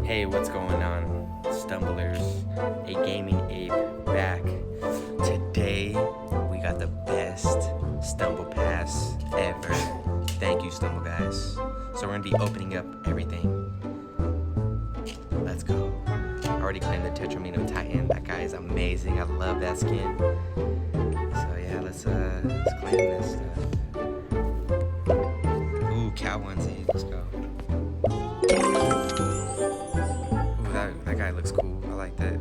Hey, what's going on, Stumblers? A Gaming Ape back. Today, we got the best Stumble Pass ever. Thank you, Stumble guys. So we're gonna be opening up everything. Let's go. I already claimed the Tetramino Titan. That guy is amazing. I love that skin. So yeah, let's claim this stuff. Ooh, cow onesie. Let's go. That guy looks cool. I like that.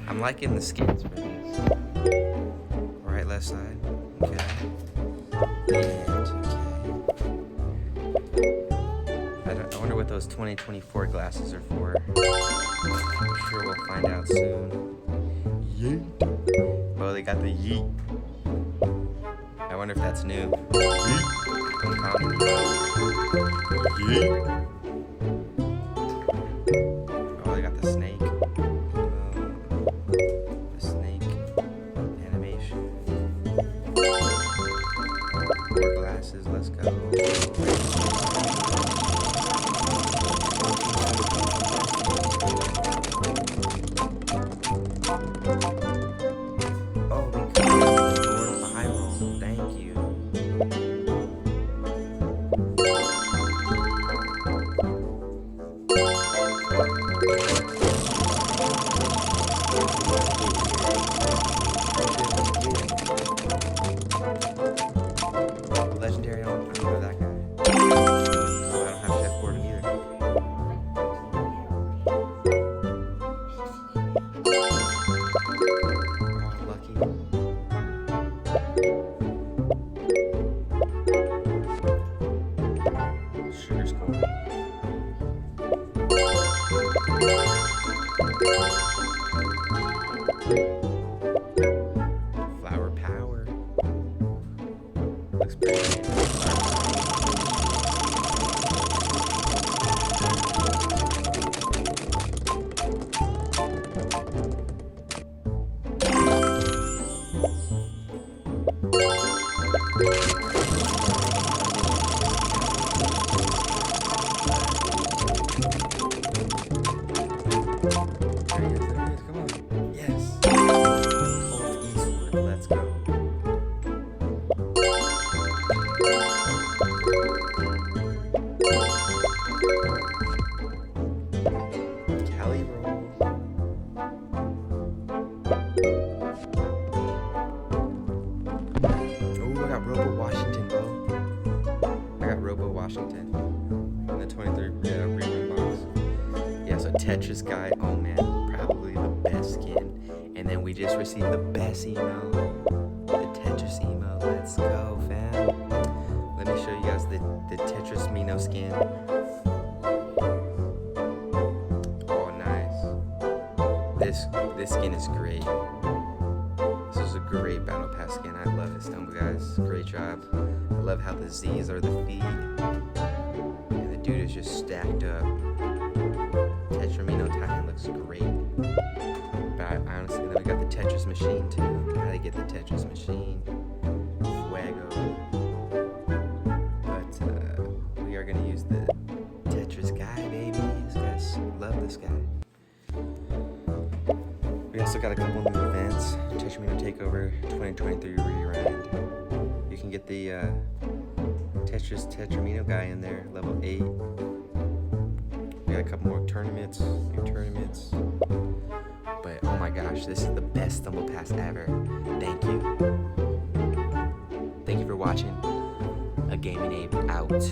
I'm liking the skins for these. Right, left side. Okay. And okay. I wonder what those 2024 glasses are for. I'm sure we'll find out soon. Yeet. Oh, they got the yeet. I wonder if that's new. Yeet. Uncommon. Yeet. The snake. The snake animation. More glasses, let's go. Oh, we got Lord Viral. Thank you. Legendary, I don't know that guy. Oh, I don't have Chef Gordon either. Oh, lucky. Sugar Skull. Flower Power. Looks pretty good. Come on. Yes. Colt Eastwood, let's go. Cali Roll. Oh, I got Robo Washington, bro. I got Robo Washington in the 23rd rerun box. Yeah, so Tetris guy. Oh man, probably the best skin. And then we just received the best emo, the Tetris emo. Let's go, fam. Let me show you guys the Tetris Mino skin. Oh, nice. This skin is great. This is a great Battle Pass skin. I love it, Stumble guys. Great job. I love how the Z's are the feet. And the dude is just stacked up. Tetramino Titan looks great. But honestly, then we got the Tetris machine too. Gotta get the Tetris machine. Fuego. But we are gonna use the Tetris guy, baby. This guy's love this guy. We also got a couple new events. Tetramino Takeover 2023 Rerun. You can get the Tetramino guy in there, level 8. We got a couple more tournaments, new tournaments. But oh my gosh, this is the best Stumble Pass ever. Thank you. Thank you for watching. A Gaming Ape out.